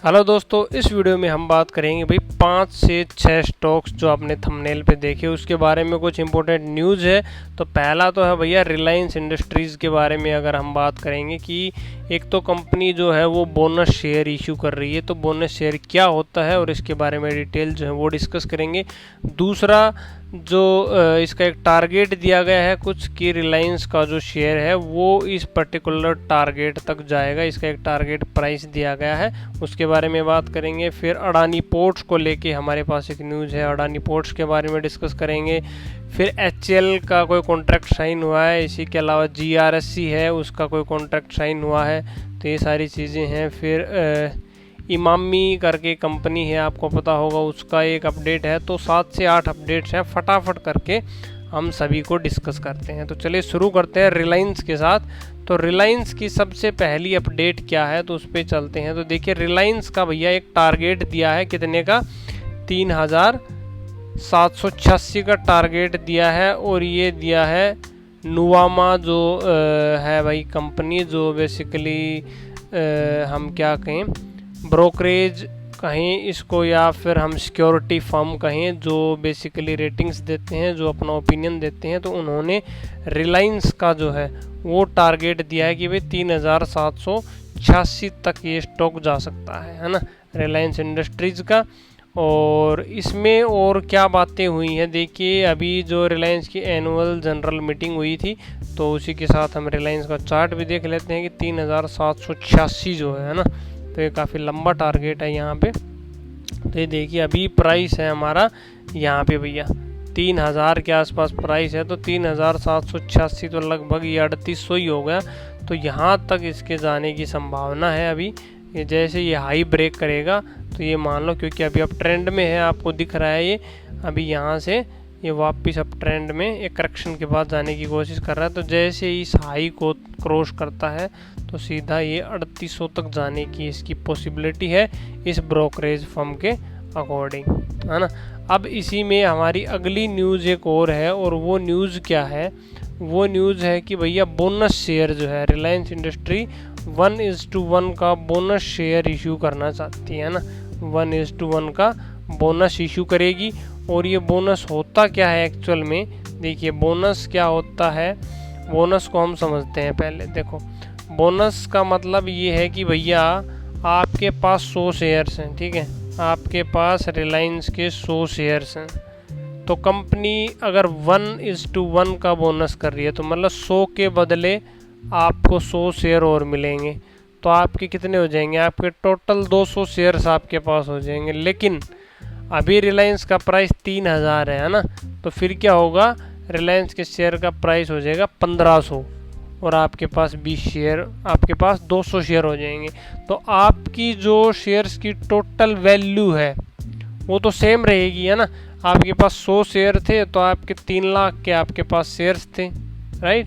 Hello दोस्तों, इस video में हम बात करेंगे भाई 5 से 6 स्टॉक्स जो आपने थंबनेल पे देखे उसके बारे में कुछ इंपॉर्टेंट न्यूज़ है। तो पहला तो है भैया रिलायंस इंडस्ट्रीज़ के बारे में अगर हम बात करेंगे कि एक तो कंपनी जो है वो बोनस शेयर इशू कर रही है। तो बोनस शेयर क्या होता है और इसके बारे में डिटेल जो है वो डिस्कस करेंगे। दूसरा जो इसका एक टारगेट दिया गया है कुछ कि रिलायंस का जो शेयर है वो इस पर्टिकुलर टारगेट तक जाएगा, इसका एक टारगेट प्राइस दिया गया है, उसके बारे में बात करेंगे। फिर अडानी पोर्ट्स को लेके हमारे पास एक न्यूज़ है, अडानी पोर्ट्स के बारे में डिस्कस करेंगे। फिर HCL का कोई कॉन्ट्रैक्ट साइन हुआ है, इसी के अलावा GRSC है उसका कोई कॉन्ट्रैक्ट साइन हुआ है, तो ये सारी चीज़ें हैं। फिर इमामी करके कंपनी है, आपको पता होगा, उसका एक अपडेट है। तो 7 से 8 अपडेट्स हैं, फटाफट करके हम सभी को डिस्कस करते हैं। तो चलिए शुरू करते हैं रिलायंस के साथ। तो रिलायंस की सबसे पहली अपडेट क्या है तो उस पर चलते हैं। तो देखिए रिलायंस का भैया एक टारगेट दिया है, कितने का, 3786 का टारगेट दिया है। और ये दिया है नुवामा जो है भाई कंपनी, जो बेसिकली हम क्या कहें, ब्रोकरेज कहें इसको या फिर हम सिक्योरिटी फर्म कहें, जो बेसिकली रेटिंग्स देते हैं, जो अपना ओपिनियन देते हैं। तो उन्होंने रिलायंस का जो है वो टारगेट दिया है कि भाई 3786 तक ये स्टॉक जा सकता है ना, रिलायंस इंडस्ट्रीज़ का। और इसमें और क्या बातें हुई हैं देखिए, अभी जो रिलायंस की एनुअल जनरल मीटिंग हुई थी तो उसी के साथ हम रिलायंस का चार्ट भी देख लेते हैं कि 3786 जो है ना, तो ये काफ़ी लंबा टारगेट है यहाँ पे। तो ये देखिए अभी प्राइस है हमारा यहाँ पे भैया 3000 के आसपास प्राइस है। तो 3786 तो लगभग ये 3800 ही हो गया। तो यहाँ तक इसके जाने की संभावना है। अभी ये जैसे ये हाई ब्रेक करेगा तो ये मान लो, क्योंकि अभी अब ट्रेंड में है, आपको दिख रहा है ये अभी यहाँ से ये वापस अब ट्रेंड में एक करेक्शन के बाद जाने की कोशिश कर रहा है। तो जैसे इस हाई को क्रॉस करता है तो सीधा ये 3800 तक जाने की इसकी पॉसिबिलिटी है इस ब्रोकरेज फर्म के अकॉर्डिंग, है ना। अब इसी में हमारी अगली न्यूज़ एक और है, और वो न्यूज़ क्या है, वो न्यूज़ है कि भैया बोनस शेयर जो है रिलायंस इंडस्ट्री 1:1 का बोनस शेयर इशू करना चाहती है ना, 1:1 का बोनस इशू करेगी। और ये बोनस होता क्या है एक्चुअल में, देखिए बोनस क्या होता है, बोनस को हम समझते हैं पहले। देखो बोनस का मतलब ये है कि भैया आपके पास 100 शेयर्स हैं, ठीक है, आपके पास रिलायंस के 100 शेयर्स हैं। तो कंपनी अगर 1:1 का बोनस कर रही है तो मतलब 100 के बदले आपको 100 शेयर और मिलेंगे। तो आपके कितने हो जाएंगे, आपके टोटल 200 शेयर्स आपके पास हो जाएंगे। लेकिन अभी रिलायंस का प्राइस 3000 है ना, तो फिर क्या होगा, रिलायंस के शेयर का प्राइस हो जाएगा 1500 और आपके पास 20 शेयर, आपके पास 200 शेयर हो जाएंगे। तो आपकी जो शेयर्स की टोटल वैल्यू है वो तो सेम रहेगी, है ना। आपके पास 100 शेयर थे तो आपके 3 लाख के आपके पास शेयर्स थे, राइट।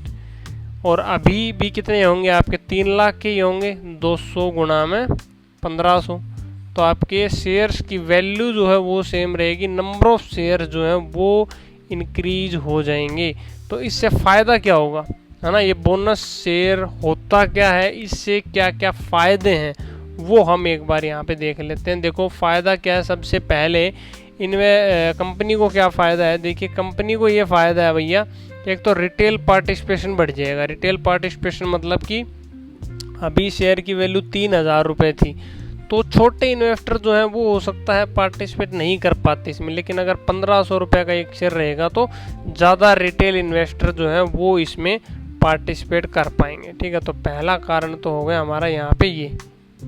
और अभी भी कितने होंगे, आपके 3 लाख के ही होंगे, 200 गुणा में 1500। तो आपके शेयर्स की वैल्यू जो है वो सेम रहेगी, नंबर ऑफ शेयर जो है वो इंक्रीज हो जाएंगे। तो इससे फ़ायदा क्या होगा, है ना, ये बोनस शेयर होता क्या है, इससे क्या क्या फ़ायदे हैं वो हम एक बार यहाँ पे देख लेते हैं। देखो फ़ायदा क्या है, सबसे पहले इनमें कंपनी को क्या फ़ायदा है। देखिए कंपनी को ये फ़ायदा है भैया, एक तो रिटेल पार्टिसिपेशन बढ़ जाएगा। रिटेल पार्टिसिपेशन मतलब कि अभी शेयर की वैल्यू 3000 रुपये थी, तो छोटे इन्वेस्टर जो हैं वो हो सकता है पार्टिसिपेट नहीं कर पाते इसमें। लेकिन अगर 1500 रुपये का एक शेयर रहेगा तो ज़्यादा रिटेल इन्वेस्टर जो हैं वो इसमें पार्टिसिपेट कर पाएंगे, ठीक है। तो पहला कारण तो हो गया हमारा यहाँ पे ये,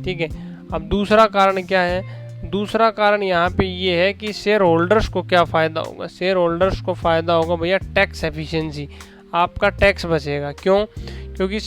ठीक है। अब दूसरा कारण क्या है, दूसरा कारण यहाँ पे ये है कि शेयर होल्डर्स को क्या फ़ायदा होगा। शेयर होल्डर्स को फ़ायदा होगा भैया टैक्स एफिशिएंसी, आपका टैक्स बचेगा। क्यों, क्योंकि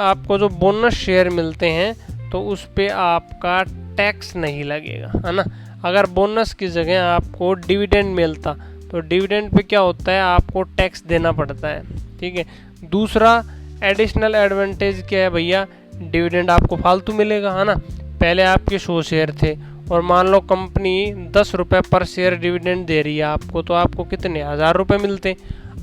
आपको जो बोनस शेयर मिलते हैं तो उस पर आपका टैक्स नहीं लगेगा, है ना। अगर बोनस की जगह आपको डिविडेंड मिलता तो डिविडेंड पे क्या होता है, आपको टैक्स देना पड़ता है, ठीक है। दूसरा एडिशनल एडवांटेज क्या है भैया, डिविडेंड आपको फालतू मिलेगा, है ना। पहले आपके 100 शेयर थे और मान लो कंपनी 10 रुपये पर शेयर डिविडेंड दे रही है आपको, तो आपको कितने 1000 रुपये मिलते।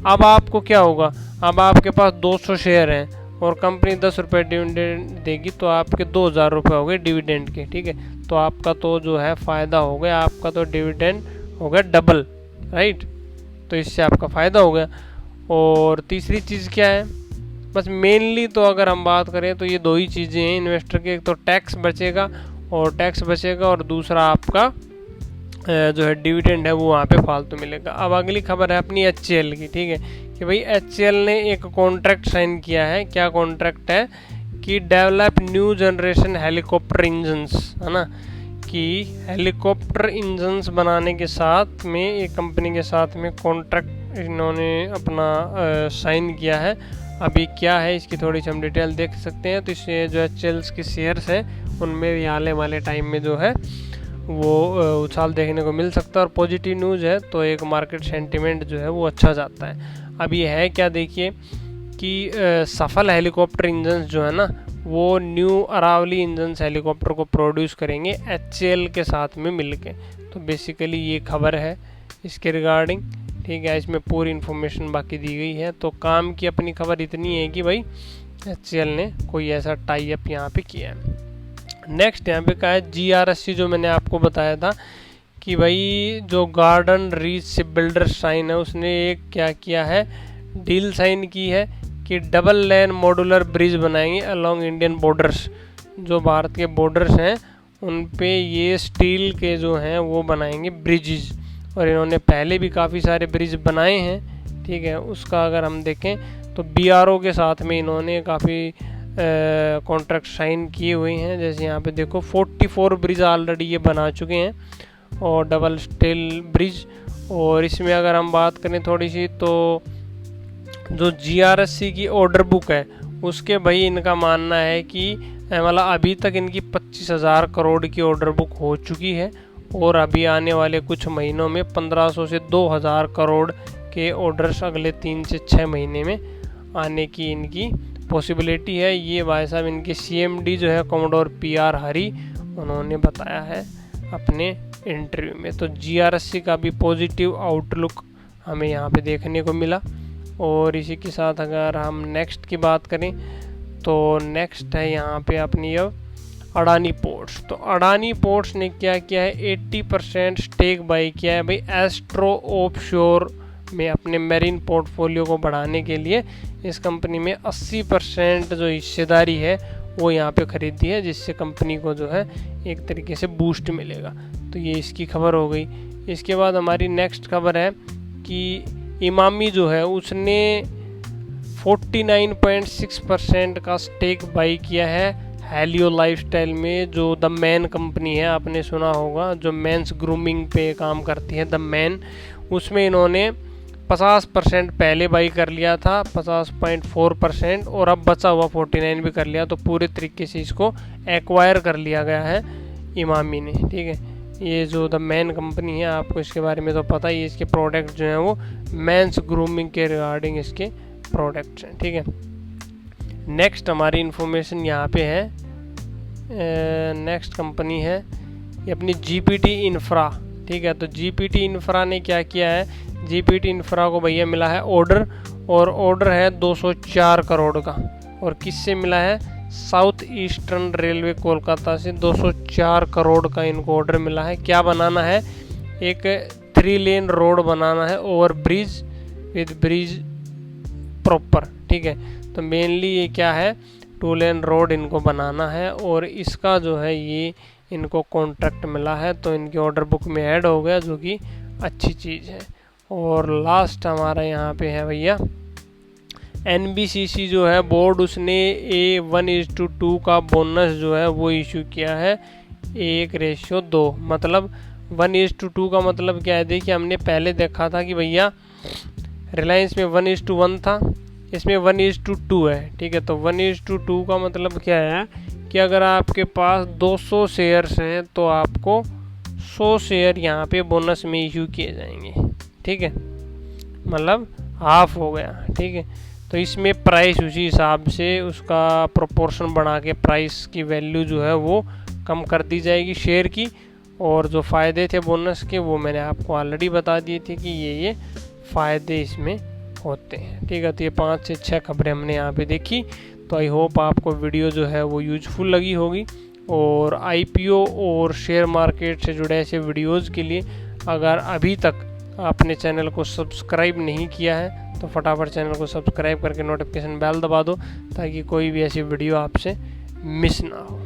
अब आपको क्या होगा, अब आपके पास 200 शेयर हैं और कंपनी 10 रुपये डिविडेंड देगी तो आपके 2000 रुपये हो गए डिविडेंड के, ठीक है। तो आपका तो जो है फ़ायदा हो गया, आपका तो डिविडेंड हो गया डबल, राइट। तो इससे आपका फ़ायदा हो गया। और तीसरी चीज़ क्या है, बस मेनली तो अगर हम बात करें तो ये दो ही चीज़ें हैं इन्वेस्टर के, एक तो टैक्स बचेगा और दूसरा आपका जो है डिविडेंड है वो वहाँ पे फालतू मिलेगा। अब अगली खबर है अपनी HCL की, ठीक है, कि भाई HCL ने एक कॉन्ट्रैक्ट साइन किया है। क्या कॉन्ट्रैक्ट है कि develop new generation helicopter engines, है ना, कि हेलीकॉप्टर इंजन्स बनाने के साथ में एक कंपनी के साथ में कॉन्ट्रैक्ट इन्होंने अपना साइन किया है। अभी क्या है इसकी थोड़ी सी हम डिटेल देख सकते हैं। तो इससे जो HCL के शेयर्स हैं उनमें भी आने वाले टाइम में जो है वो उछाल देखने को मिल सकता है। और पॉजिटिव न्यूज़ है तो एक मार्केट सेंटिमेंट जो है वो अच्छा जाता है। अब ये है क्या, देखिए कि सफल हेलीकॉप्टर इंजन्स जो है ना वो न्यू अरावली इंजन्स हेलीकॉप्टर को प्रोड्यूस करेंगे HCL के साथ में मिलके। तो बेसिकली ये खबर है इसके रिगार्डिंग, ठीक है। इसमें पूरी इन्फॉर्मेशन बाकी दी गई है। तो काम की अपनी खबर इतनी है कि भाई HCL ने कोई ऐसा टाई अप यहाँ पे किया है। नेक्स्ट यहाँ पे क्या है, GRSC जो मैंने आपको बताया था कि भाई जो गार्डन रीच शिप बिल्डर साइन है उसने एक क्या किया है, डील साइन की है कि डबल लेन मॉड्यूलर ब्रिज बनाएंगे अलोंग इंडियन बॉर्डर्स। जो भारत के बॉर्डर्स हैं उन पे ये स्टील के जो हैं वो बनाएंगे ब्रिजेस। और इन्होंने पहले भी काफ़ी सारे ब्रिज बनाए हैं, ठीक है। उसका अगर हम देखें तो BRO के साथ में इन्होंने काफ़ी कॉन्ट्रैक्ट साइन किए हुए हैं। जैसे यहाँ पे देखो 44 ब्रिज ऑलरेडी ये बना चुके हैं और डबल स्टील ब्रिज। और इसमें अगर हम बात करें थोड़ी सी तो जो GRSC की ऑर्डर बुक है उसके भाई इनका मानना है कि मतलब अभी तक इनकी 25,000 करोड़ की ऑर्डर बुक हो चुकी है और अभी आने वाले कुछ महीनों में 1500 से 2000 करोड़ के ऑर्डर्स अगले 3 से 6 महीने में आने की इनकी पॉसिबिलिटी है। ये भाई साहब इनके CMD जो है कमोडोर PR हरी उन्होंने बताया है अपने इंटरव्यू में। तो GRSC का भी पॉजिटिव आउटलुक हमें यहाँ पे देखने को मिला। और इसी के साथ अगर हम नेक्स्ट की बात करें तो नेक्स्ट है यहाँ पे अपनी अब अडानी पोर्ट्स। तो अडानी पोर्ट्स ने क्या किया है, 80% स्टेक बाई किया है भाई एस्ट्रो ऑफशोर में अपने मेरीन पोर्टफोलियो को बढ़ाने के लिए। इस कंपनी में 80% जो हिस्सेदारी है वो यहाँ पे खरीदी है, जिससे कंपनी को जो है एक तरीके से बूस्ट मिलेगा। तो ये इसकी खबर हो गई। इसके बाद हमारी नेक्स्ट खबर है कि इमामी जो है उसने 49.6% का स्टेक बाई किया है हेलियो लाइफस्टाइल में, जो द मैन कंपनी है, आपने सुना होगा, जो मेंस ग्रूमिंग पे काम करती है द मैन। उसमें इन्होंने 50% पहले बाई कर लिया था, 50.4%, और अब बचा हुआ 49 भी कर लिया। तो पूरे तरीके से इसको एक्वायर कर लिया गया है इमामी ने, ठीक है। ये जो द मैन कंपनी है आपको इसके बारे में तो पता ही है, इसके प्रोडक्ट जो हैं वो मेंस ग्रूमिंग के रिगार्डिंग इसके प्रोडक्ट्स हैं, ठीक है। नेक्स्ट हमारी इन्फॉर्मेशन यहाँ पे है, नेक्स्ट कंपनी है ये अपनी GPT इंफ्रा, ठीक है। तो GPT इंफ्रा ने क्या किया है, GPT इंफ्रा को भैया मिला है ऑर्डर, और ऑर्डर है 204 करोड़ का। और किससे मिला है, साउथ ईस्टर्न रेलवे कोलकाता से 204 करोड़ का इनको ऑर्डर मिला है। क्या बनाना है, एक 3 लेन रोड बनाना है over bridge with bridge proper, ठीक है। तो मेनली ये क्या है, 2 लेन रोड इनको बनाना है और इसका जो है ये इनको कॉन्ट्रैक्ट मिला है, तो इनकी ऑर्डर बुक में ऐड हो गया, जो कि अच्छी चीज़ है। और लास्ट हमारा यहाँ पे है भैया NBCC जो है बोर्ड, उसने 1:2 का बोनस जो है वो इशू किया है 1:2। मतलब 1:2 का मतलब क्या है, देखिए हमने पहले देखा था कि भैया रिलायंस में 1:1 था, इसमें 1:2 है, ठीक है। तो 1:2 का मतलब क्या है कि अगर आपके पास 200 शेयर्स हैं तो आपको 100 शेयर यहाँ पे बोनस में इशू किए जाएंगे, ठीक है। मतलब हाफ हो गया, ठीक है। तो इसमें प्राइस उसी हिसाब से उसका प्रोपोर्शन बढ़ा के प्राइस की वैल्यू जो है वो कम कर दी जाएगी शेयर की। और जो फ़ायदे थे बोनस के वो मैंने आपको ऑलरेडी बता दिए थे कि ये फ़ायदे इसमें होते हैं, ठीक है। तो ये 5 से 6 खबरें हमने यहाँ पे देखी। तो आई होप आपको वीडियो जो है वो यूजफुल लगी होगी और आईपीओ और शेयर मार्केट से जुड़े ऐसे वीडियोज़ के लिए अगर अभी तक आपने चैनल को सब्सक्राइब नहीं किया है तो फटाफट चैनल को सब्सक्राइब करके नोटिफिकेशन बेल दबा दो ताकि कोई भी ऐसी वीडियो आपसे मिस ना हो।